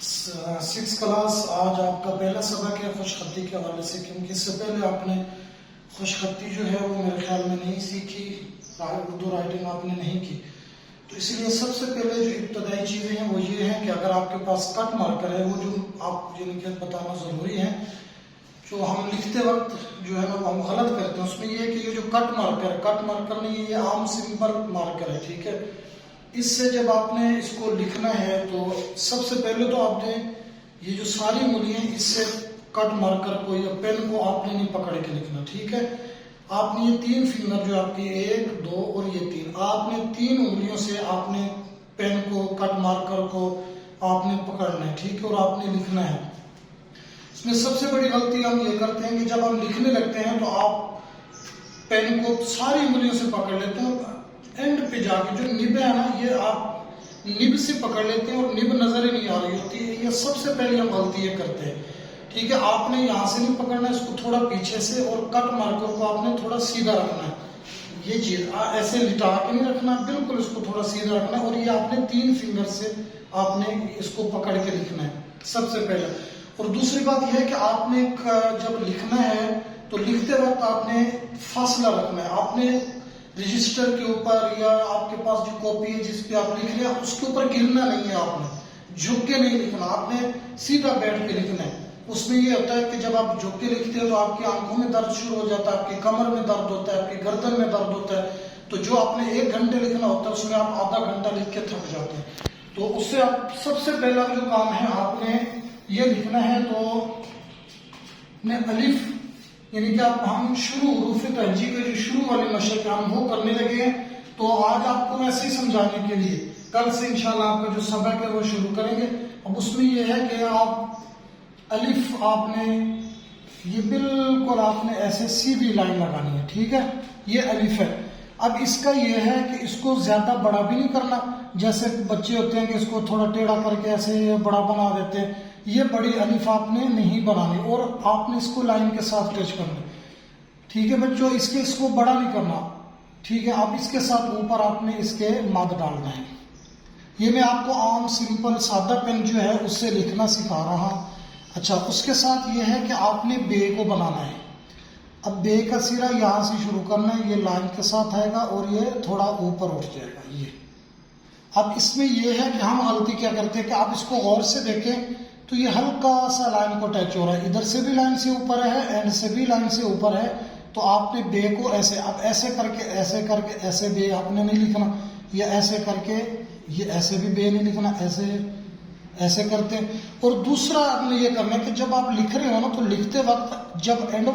Six class آج آپ کا پہلا سبق ہے خوش خطی کے حوالے سے، کیونکہ اس سے پہلے آپ نے خوش خطی جو ہے وہ میرے خیال میں نہیں سیکھی، اردو رائٹنگ آپ نے نہیں کی. تو اس لیے سب سے پہلے جو ابتدائی چیزیں ہیں وہ یہ ہیں کہ اگر آپ کے پاس کٹ مارکر ہے، وہ جو آپ یعنی کہ بتانا ضروری ہے. جو ہم لکھتے وقت جو ہے نا وہ ہم غلط کرتے ہیں، اس میں یہ ہے کہ یہ جو کٹ مارکر نہیں ہے، یہ عام سمپل مارکر ہے. ٹھیک ہے، اس سے جب آپ نے اس کو لکھنا ہے تو سب سے پہلے تو آپ نے یہ جو ساری انگلی ہیں اس سے کٹ مارکر کو یا پین کو آپ نے نہیں پکڑ کے لکھنا. ٹھیک ہے، آپ نے یہ تین فنگر جو آپ کی 1 2 اور یہ 3، آپ نے 3 انگلیوں سے آپ نے پین کو کٹ مارکر کو آپ نے پکڑنا ہے. ٹھیک ہے، اور آپ نے لکھنا ہے. اس میں سب سے بڑی غلطی ہم یہ کرتے ہیں کہ جب ہم لکھنے لگتے ہیں تو آپ پین کو ساری انگلیوں سے پکڑ لیتے ہیں، اینڈ پہ جا کے جو نب ہے نا یہ آپ نب سے پکڑ لیتے ہیں اور نب نظر ہی نہیں آ رہی ہوتی ہے. یہ سب سے پہلے ہم غلطی یہ کرتے ہیں. ٹھیک ہے، آپ نے یہاں سے نہیں پکڑنا، اس کو تھوڑا پیچھے سے، اور کٹ مارکر کو آپ نے تھوڑا سیدھا رکھنا ہے. یہ چیز ایسے لٹا کے نہیں رکھنا، بالکل اس کو تھوڑا سیدھا رکھنا ہے، اور یہ آپ نے 3 فنگر سے آپ نے اس کو پکڑ کے لکھنا ہے سب سے پہلے. اور دوسری بات یہ ہے کہ آپ نے جب لکھنا ہے تو لکھتے وقت آپ نے فاصلہ رکھنا ہے. آپ نے رجسٹر کے اوپر یا آپ کے پاس جو کاپی ہے جس پہ آپ لکھ رہے ہیں اس کے اوپر گرنا نہیں ہے، آپ نے جھک کے نہیں لکھنا، آپ نے سیدھا بیٹھ کے لکھنا ہے. اس میں یہ ہوتا ہے کہ جب آپ جھک کے لکھتے ہیں تو آپ کی آنکھوں میں درد شروع ہو جاتا ہے، آپ کی کمر میں درد ہوتا ہے، آپ کی گردن میں درد ہوتا ہے. تو جو آپ نے 1 گھنٹے لکھنا ہوتا ہے اس میں آپ آدھا گھنٹہ لکھ کے تھک جاتے ہیں. تو اس سے آپ سب سے پہلا جو کام ہے آپ نے یہ لکھنا ہے. تو نے الف یعنی کہ آپ ہم شروع حروف تہجی کے جو شروع والی مشق ہے ہم وہ کرنے لگے ہیں. تو آج آپ کو ویسے ہی سمجھانے کے لیے کل سے انشاءاللہ آپ کا جو سبق ہے وہ شروع کریں گے. اب اس میں یہ ہے کہ آپ الف آپ نے یہ بالکل آپ نے ایسے سیدھی لائن لگانی ہے. ٹھیک ہے، یہ الف ہے. اب اس کا یہ ہے کہ اس کو زیادہ بڑا بھی نہیں کرنا، جیسے بچے ہوتے ہیں کہ اس کو تھوڑا ٹیڑھا کر کے ایسے بڑا بنا دیتے ہیں. یہ بڑی الف آپ نے نہیں بنانی اور آپ نے اس کو لائن کے ساتھ ٹچ کرنا. ٹھیک ہے بچوں، اس کو بڑا نہیں کرنا. ٹھیک ہے، اب اس کے ساتھ اوپر آپ نے اس کے مد ڈالنا ہے. یہ میں آپ کو عام سمپل سادہ پین جو ہے اس سے لکھنا سکھا رہا. اچھا، اس کے ساتھ یہ ہے کہ آپ نے بے کو بنانا ہے. اب بے کا سرا یہاں سے شروع کرنا ہے، یہ لائن کے ساتھ آئے گا اور یہ تھوڑا اوپر اٹھ جائے گا. یہ اب اس میں یہ ہے کہ ہم غلطی کیا کرتے ہیں کہ آپ اس کو غور سے دیکھیں تو یہ ہلکا سا لائن کو ٹچ ہو رہا ہے، ادھر سے بھی لائن سے اوپر ہے، اینڈ سے بھی لائن سے اوپر ہے. تو آپ نے بے کو ایسے اب ایسے کر کے ایسے بے آپ نے نہیں لکھنا، یا ایسے کر کے یہ ایسے بھی بے نہیں لکھنا، ایسے کرتے. اور دوسرا آپ نے یہ کرنا ہے کہ جب آپ لکھ رہے ہو نا تو لکھتے وقت جب اینڈ